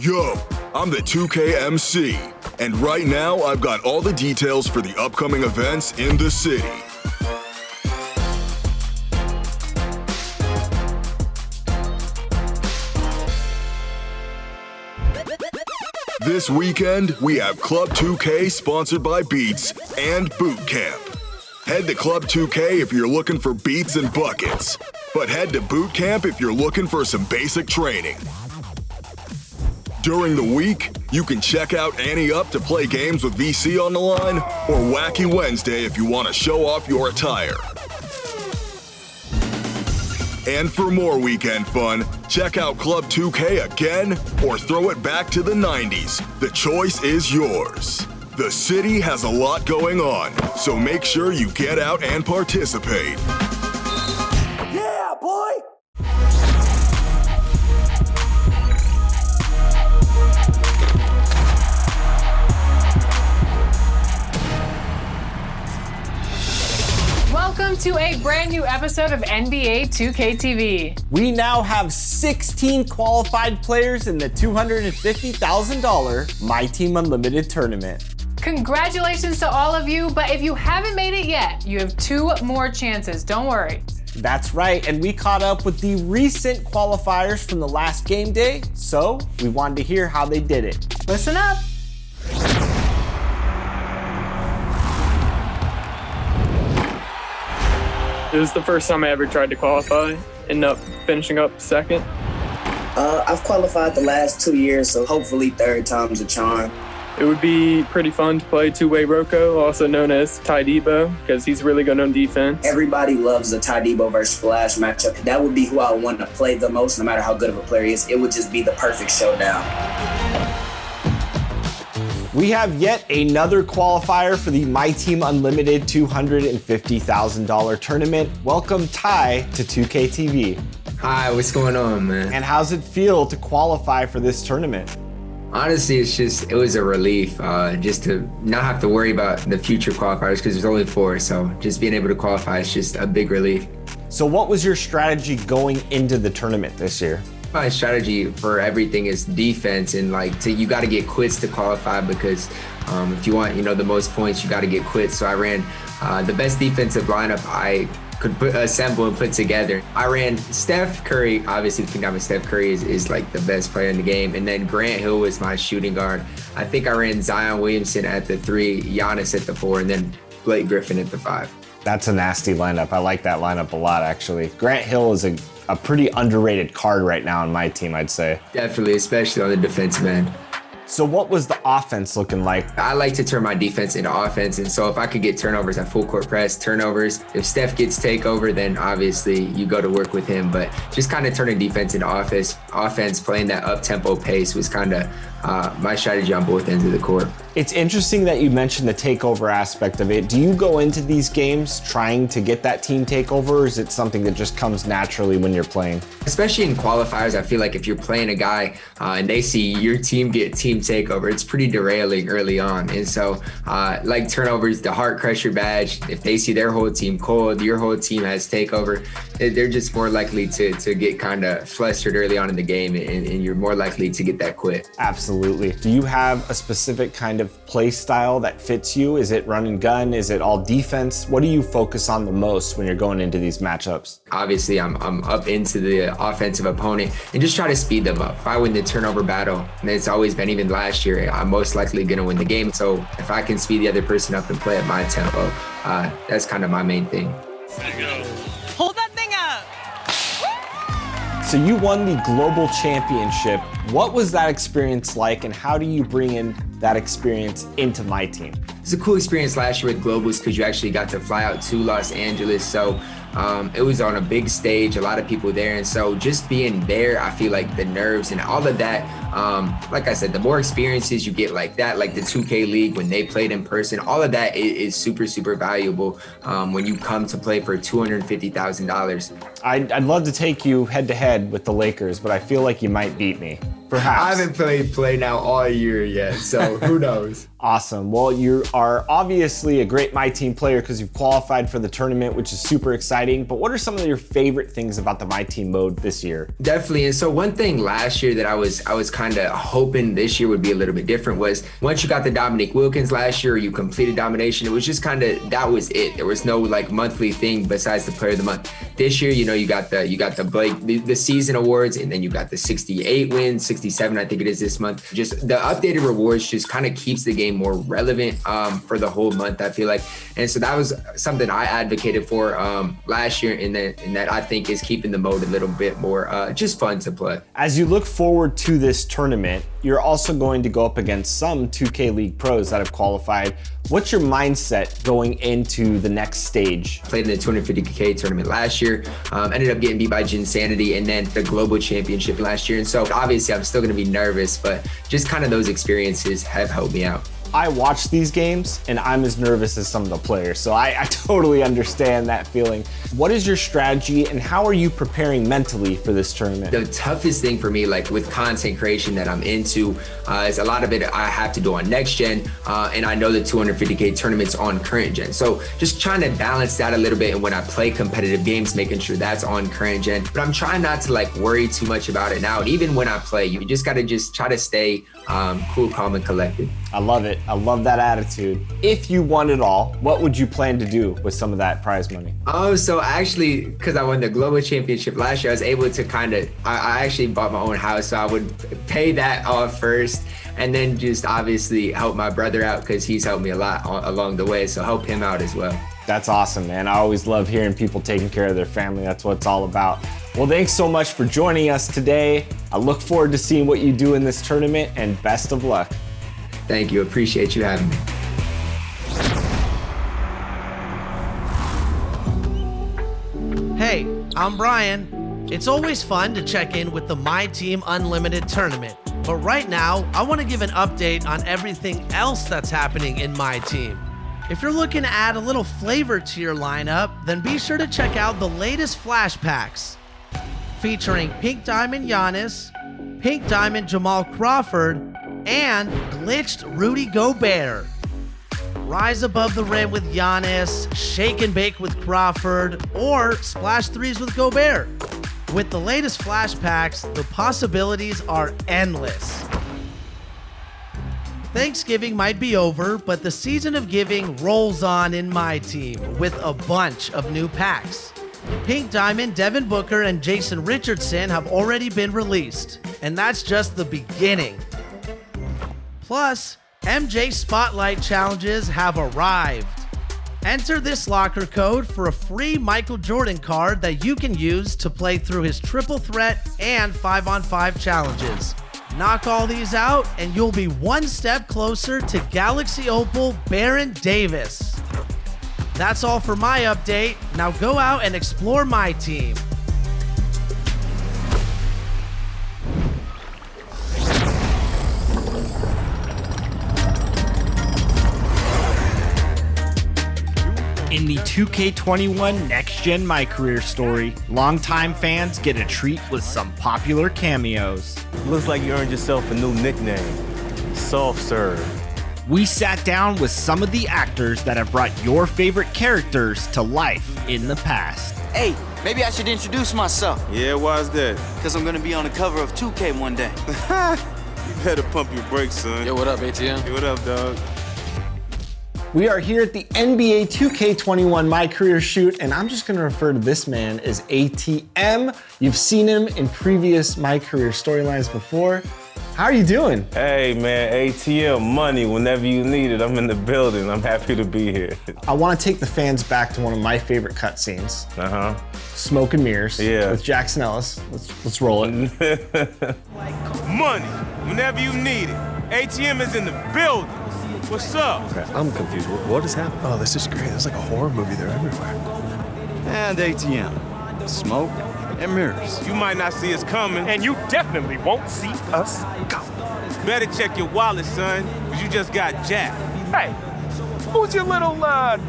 Yo, I'm the 2K MC, and right now I've got all the details for the upcoming events in the city. This weekend, we have Club 2K sponsored by Beats and Boot Camp. Head to Club 2K if you're looking for beats and buckets, but head to Boot Camp if you're looking for some basic training. During the week, you can check out Ante Up to play games with VC on the line, or Wacky Wednesday if you want to show off your attire. And for more weekend fun, check out Club 2K again or throw it back to the 90s. The choice is yours. The city has a lot going on, so make sure you get out and participate. Yeah, boy! Welcome to a brand new episode of NBA 2K TV. We now have 16 qualified players in the $250,000 MyTEAM Unlimited Tournament. Congratulations to all of you, but if you haven't made it yet, you have 2 more chances, don't worry. That's right, and we caught up with the recent qualifiers from the last game day, so we wanted to hear how they did it. Listen up. It was the first time I ever tried to qualify, ended up finishing up second. I've qualified the last 2 years, so hopefully third time's a charm. It would be pretty fun to play two-way Rocco, also known as Tai Debo, because he's really good on defense. Everybody loves the Tai Debo versus Flash matchup. That would be who I would want to play the most, no matter how good of a player he is. It would just be the perfect showdown. We have yet another qualifier for the MyTEAM Unlimited $250,000 tournament. Welcome, Tai, to 2K TV. Hi, what's going on, man? And how's it feel to qualify for this tournament? Honestly, it was a relief just to not have to worry about the future qualifiers because there's only 4, so just being able to qualify is just a big relief. So what was your strategy going into the tournament this year? My strategy for everything is defense, and you got to get quits to qualify because if you want, the most points, you got to get quits. So I ran the best defensive lineup I could assemble and put together. I ran Steph Curry. Obviously, the thing about Steph Curry is like the best player in the game, and then Grant Hill was my shooting guard. I think I ran Zion Williamson at the 3, Giannis at the 4, and then Blake Griffin at the 5. That's a nasty lineup. I like that lineup a lot, actually. Grant Hill is a pretty underrated card right now on my team, I'd say. Definitely, especially on the defensive end. So what was the offense looking like? I like to turn my defense into offense, and so if I could get turnovers at full court press, turnovers, if Steph gets takeover, then obviously you go to work with him, but just kind of turning defense into offense, playing that up-tempo pace was kind of my strategy on both ends of the court. It's interesting that you mentioned the takeover aspect of it. Do you go into these games trying to get that team takeover, or is it something that just comes naturally when you're playing? Especially in qualifiers, I feel like if you're playing a guy and they see your team get team takeover, it's pretty derailing early on. And so like turnovers, the heart crusher badge, if they see their whole team cold, your whole team has takeover, they're just more likely to get kind of flustered early on in the game, and you're more likely to get that quit. Absolutely. Do you have a specific kind of play style that fits you? Is it run and gun? Is it all defense? What do you focus on the most when you're going into these matchups? Obviously, I'm up into the offensive opponent and just try to speed them up. If I win the turnover battle, and it's always been, even last year, I'm most likely going to win the game. So if I can speed the other person up and play at my tempo, that's kind of my main thing. There you go. Hold that thing up. So you won the Global Championship. What was that experience like, and how do you bring in that experience into my team? It's a cool experience last year with Globals because you actually got to fly out to Los Angeles. So it was on a big stage, a lot of people there. And so just being there, I feel like the nerves and all of that, like I said, the more experiences you get like that, like the 2K League when they played in person, all of that is super, super valuable when you come to play for $250,000. I'd love to take you head to head with the Lakers, but I feel like you might beat me. Perhaps. I haven't played Play Now all year yet, so who knows? Awesome. Well, you are obviously a great MyTEAM player because you've qualified for the tournament, which is super exciting. But what are some of your favorite things about the MyTEAM mode this year? Definitely. And so one thing last year that I was kind of hoping this year would be a little bit different was once you got the Dominique Wilkins last year, you completed domination. It was just kind of, that was it. There was no like monthly thing besides the player of the month. This year, you know, you got the Blake, the season awards, and then you got the 68 wins, 67, I think it is this month. Just the updated rewards just kind of keeps the game more relevant for the whole month, I feel like. And so that was something I advocated for last year, and that I think is keeping the mode a little bit more just fun to play. As you look forward to this tournament, you're also going to go up against some 2K League pros that have qualified. What's your mindset going into the next stage? Played in the 250K tournament last year, ended up getting beat by Jinsanity, and then the global championship last year. And so obviously I'm still gonna be nervous, but just kind of those experiences have helped me out. I watch these games and I'm as nervous as some of the players, so I totally understand that feeling. What is your strategy and how are you preparing mentally for this tournament? The toughest thing for me, like with content creation that I'm into, is a lot of it I have to do on next gen, and I know the 250K tournament's on current gen. So just trying to balance that a little bit, and when I play competitive games, making sure that's on current gen. But I'm trying not to like worry too much about it now. And even when I play, you just gotta just try to stay cool, calm, and collected. I love it. I love that attitude. If you won it all, what would you plan to do with some of that prize money? Oh, so actually, because I won the global championship last year, I was able to I actually bought my own house, so I would pay that off first, and then just obviously help my brother out because he's helped me a lot along the way, so help him out as well. That's awesome, man. I always love hearing people taking care of their family. That's what it's all about. Well, thanks so much for joining us today. I look forward to seeing what you do in this tournament, and best of luck. Thank you. Appreciate you having me. Hey, I'm Brian. It's always fun to check in with the MyTEAM Unlimited Tournament. But right now, I want to give an update on everything else that's happening in MyTEAM. If you're looking to add a little flavor to your lineup, then be sure to check out the latest flash packs featuring Pink Diamond Giannis, Pink Diamond Jamal Crawford, and Glitched Rudy Gobert. Rise above the rim with Giannis, shake and bake with Crawford, or splash threes with Gobert. With the latest flash packs, the possibilities are endless. Thanksgiving might be over, but the season of giving rolls on in MyTEAM with a bunch of new packs. Pink Diamond, Devin Booker, and Jason Richardson have already been released, and that's just the beginning. Plus, MJ Spotlight challenges have arrived. Enter this locker code for a free Michael Jordan card that you can use to play through his triple threat and 5-on-5 challenges. Knock all these out and you'll be one step closer to Galaxy Opal Baron Davis. That's all for my update. Now go out and explore MyTEAM. In the 2K21 Next Gen MyCAREER story, longtime fans get a treat with some popular cameos. Looks like you earned yourself a new nickname, Soft Serve. We sat down with some of the actors that have brought your favorite characters to life in the past. Hey, maybe I should introduce myself. Yeah, why's that? Because I'm going to be on the cover of 2K one day. You better pump your brakes, son. Yo, what up, ATM? Hey, what up, dog? We are here at the NBA 2K21 MyCAREER shoot, and I'm just gonna refer to this man as ATM. You've seen him in previous MyCAREER storylines before. How are you doing? Hey, man, ATM money whenever you need it. I'm in the building. I'm happy to be here. I wanna take the fans back to one of my favorite cutscenes. Smoke and Mirrors with Jackson Ellis. Let's roll it. Money whenever you need it. ATM is in the building. What's up? Okay, I'm confused. What is happening? Oh, this is great. It's like a horror movie. They're everywhere. And ATM. Smoke and mirrors. You might not see us coming. And you definitely won't see us go. Better check your wallet, son, because you just got jacked. Hey, who's your little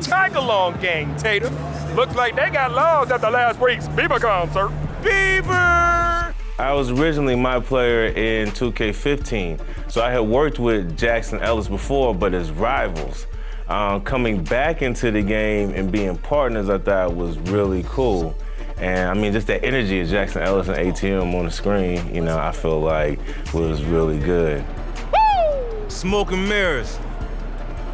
tag-along gang, Tater? Looks like they got lost at the last week's Bieber concert. Bieber! I was originally my player in 2K15, so I had worked with Jackson Ellis before, but as rivals. Coming back into the game and being partners, I thought was really cool. And I mean, just that energy of Jackson Ellis and ATM on the screen, you know, I feel like was really good. Woo! Smoke and mirrors.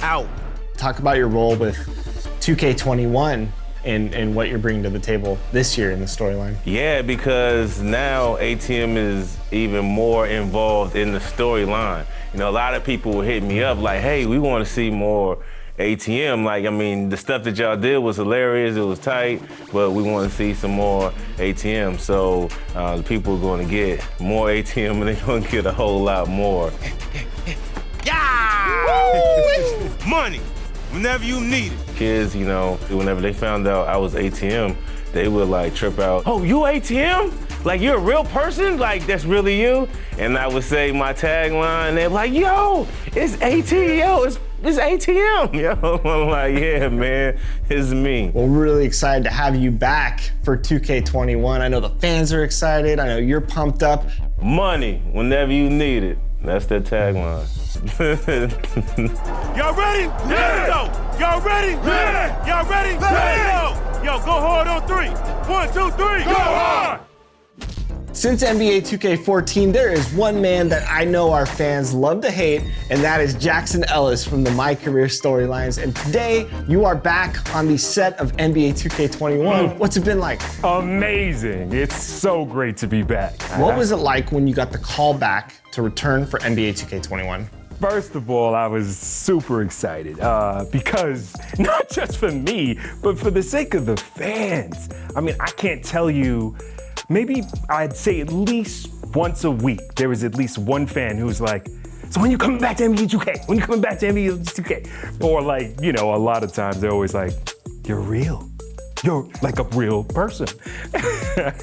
Out. Talk about your role with 2K21 and what you're bringing to the table this year in the storyline. Yeah, because now ATM is even more involved in the storyline. You know, a lot of people will hit me up like, hey, we want to see more ATM. Like, I mean, the stuff that y'all did was hilarious, it was tight, but we want to see some more ATM. So the people are going to get more ATM and they're going to get a whole lot more. Yeah! Money, whenever you need it. Kids, you know, whenever they found out I was ATM, they would like trip out. Oh, you ATM? Like, you're a real person? Like, that's really you? And I would say my tagline, and they're like, yo, it's ATM, it's ATM. Yo, I'm like, yeah, man, it's me. Well, we're really excited to have you back for 2K21. I know the fans are excited. I know you're pumped up. Money, whenever you need it. That's their tagline. Y'all ready? Yeah. Let's go. Y'all ready? Yeah. Y'all ready? Yeah. Let's go. Yo, go hard on 3. 1, 2, 3, go hard. Since NBA 2K14, there is one man that I know our fans love to hate, and that is Jackson Ellis from the MyCAREER storylines. And today, you are back on the set of NBA 2K21. What's it been like? Amazing. It's so great to be back. What was it like when you got the call back to return for NBA 2K21? First of all, I was super excited because not just for me, but for the sake of the fans. I mean, I can't tell you, maybe I'd say at least once a week, there was at least one fan who was like, so when you coming back to NBA 2K? When you coming back to NBA 2K? Or like, you know, a lot of times they're always like, you're real. You're like a real person.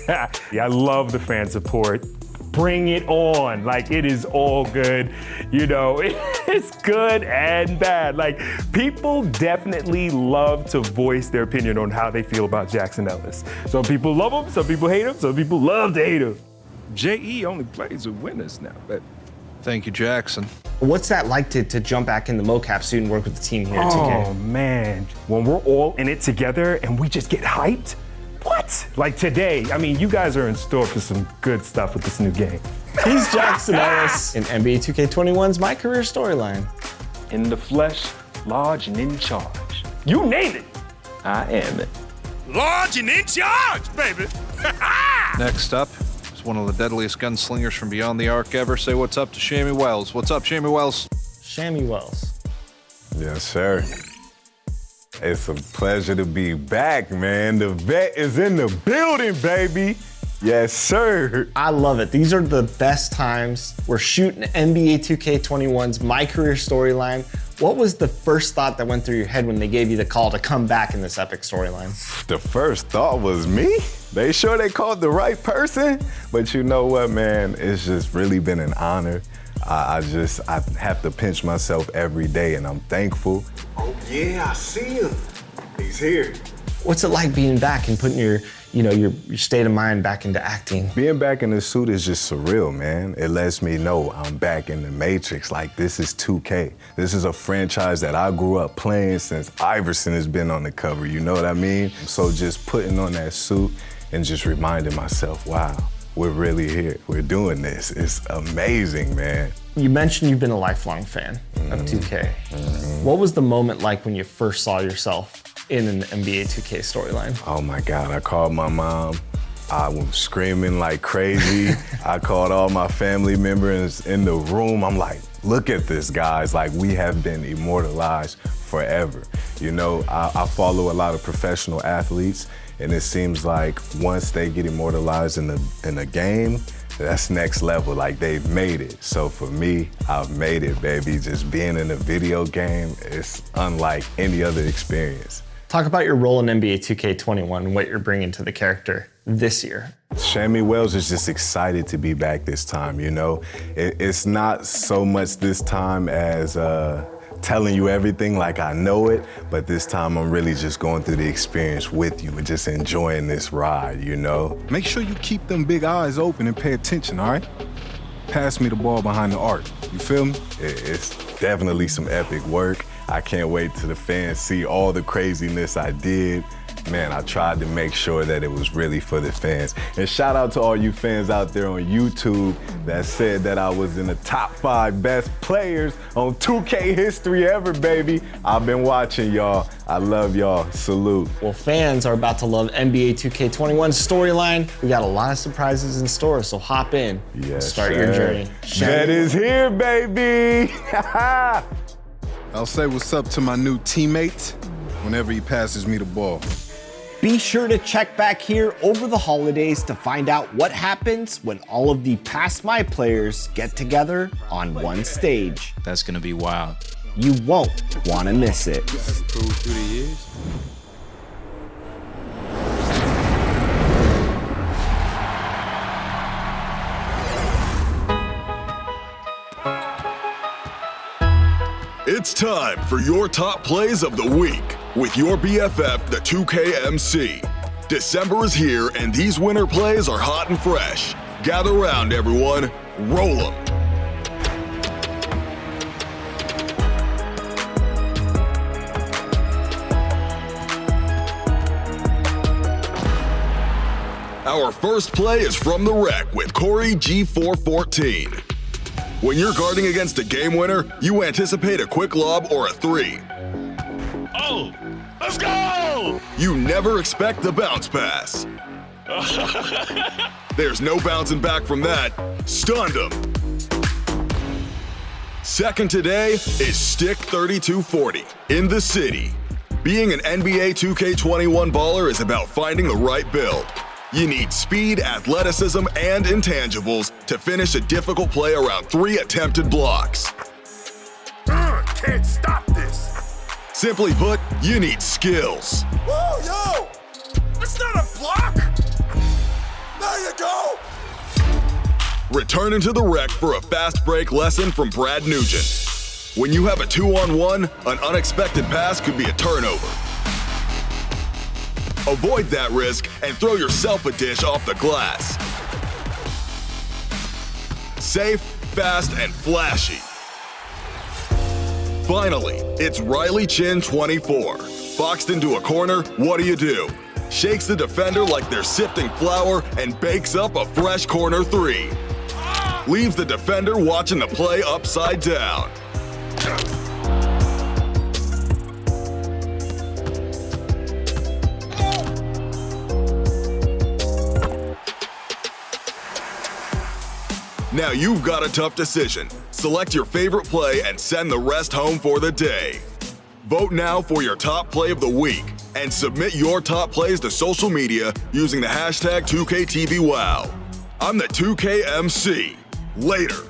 Yeah, I love the fan support. Bring it on. Like, it is all good. You know, it's good and bad. Like, people definitely love to voice their opinion on how they feel about Jackson Ellis. Some people love him, some people hate him, some people love to hate him. J.E. only plays with winners now, but thank you, Jackson. What's that like to jump back in the mocap suit and work with the team here at 2K? Oh, man. When we're all in it together and we just get hyped, what? Like today, I mean, you guys are in store for some good stuff with this new game. He's Jackson Ellis in NBA 2K21's MyCAREER storyline. In the flesh, large and in charge. You name it, I am it. Large and in charge, baby. Next up is one of the deadliest gunslingers from beyond the arc ever. Say what's up to Shammy Wells. What's up, Shammy Wells? Shammy Wells. Yes, sir. It's a pleasure to be back, man. The vet is in the building, baby. Yes, sir. I love it. These are the best times. We're shooting NBA 2K21's MyCAREER storyline. What was the first thought that went through your head when they gave you the call to come back in this epic storyline? The first thought was me. They sure they called the right person? But you know what, man? It's just really been an honor. I have to pinch myself every day, and I'm thankful. Oh yeah, I see him. He's here. What's it like being back and putting your state of mind back into acting? Being back in the suit is just surreal, man. It lets me know I'm back in the Matrix. Like, this is 2K. This is a franchise that I grew up playing since Iverson has been on the cover, you know what I mean? So just putting on that suit and just reminding myself, wow, we're really here. We're doing this. It's amazing, man. You mentioned you've been a lifelong fan of 2K. What was the moment like when you first saw yourself in an NBA 2K storyline? Oh my God, I called my mom. I was screaming like crazy. I called all my family members in the room. I'm like, look at this, guys. Like, we have been immortalized forever. You know, I follow a lot of professional athletes, and it seems like once they get immortalized in the game, that's next level, like they've made it. So for me, I've made it, baby. Just being in a video game is unlike any other experience. Talk about your role in NBA 2K21 and what you're bringing to the character this year. Shammy Wells is just excited to be back this time, you know? It's not so much this time as telling you everything like I know it, but this time I'm really just going through the experience with you and just enjoying this ride, you know? Make sure you keep them big eyes open and pay attention, all right? Pass me the ball behind the arc. You feel me? It's definitely some epic work. I can't wait till the fans see all the craziness I did. Man, I tried to make sure that it was really for the fans. And shout out to all you fans out there on YouTube that said that I was in the top 5 best players on 2K history ever, baby. I've been watching y'all. I love y'all. Salute. Well, fans are about to love NBA 2K21 storyline. We got a lot of surprises in store, so hop in. Yes, start your journey. That is here, baby. I'll say what's up to my new teammate whenever he passes me the ball. Be sure to check back here over the holidays to find out what happens when all of the past My players get together on one stage. That's gonna be wild. You won't want to miss it. Improved through the years. It's time for your top plays of the week with your BFF, the 2K MC. December is here and these winter plays are hot and fresh. Gather round, everyone. Roll 'em. Our first play is from the rec with Corey G414. When you're guarding against a game winner, you anticipate a quick lob or a 3. Oh, let's go! You never expect the bounce pass. There's no bouncing back from that. Stunned him. Second today is Stick 3240 in the city. Being an NBA 2K21 baller is about finding the right build. You need speed, athleticism, and intangibles to finish a difficult play around 3 attempted blocks. Can't stop this. Simply put, you need skills. Whoa, yo! That's not a block! There you go! Return into the rec for a fast break lesson from Brad Nugent. When you have a 2-on-1, an unexpected pass could be a turnover. Avoid that risk and throw yourself a dish off the glass. Safe, fast, and flashy. Finally, it's Riley Chin 24. Boxed into a corner, what do? Shakes the defender like they're sifting flour and bakes up a fresh corner 3. Leaves the defender watching the play upside down. Now you've got a tough decision. Select your favorite play and send the rest home for the day. Vote now for your top play of the week and submit your top plays to social media using the hashtag 2KTVWow. I'm the 2KMC. Later.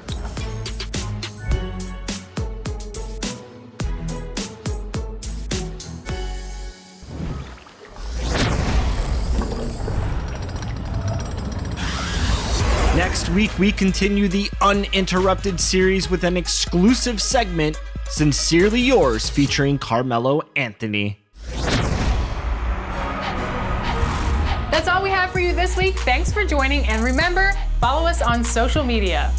Next week, we continue the uninterrupted series with an exclusive segment, Sincerely Yours, featuring Carmelo Anthony. That's all we have for you this week. Thanks for joining, and remember, follow us on social media.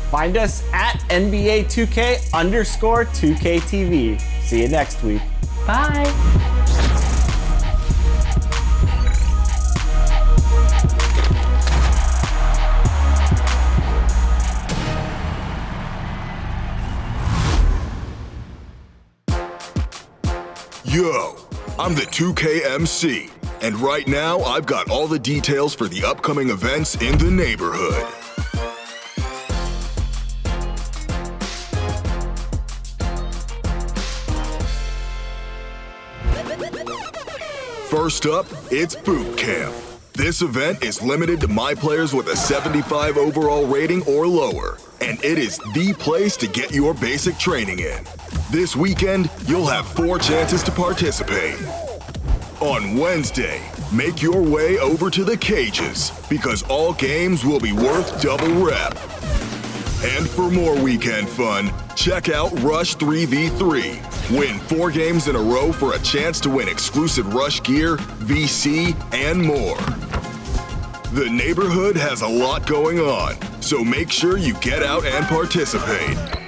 Find us at NBA 2K_2KTV. See you next week. Bye. Yo, I'm the 2KMC, and right now I've got all the details for the upcoming events in the neighborhood. First up, it's Boot Camp. This event is limited to My players with a 75 overall rating or lower, and it is the place to get your basic training in. This weekend, you'll have 4 chances to participate. On Wednesday, make your way over to the cages because all games will be worth double rep. And for more weekend fun, check out Rush 3v3. Win 4 games in a row for a chance to win exclusive Rush gear, VC, and more. The neighborhood has a lot going on, so make sure you get out and participate.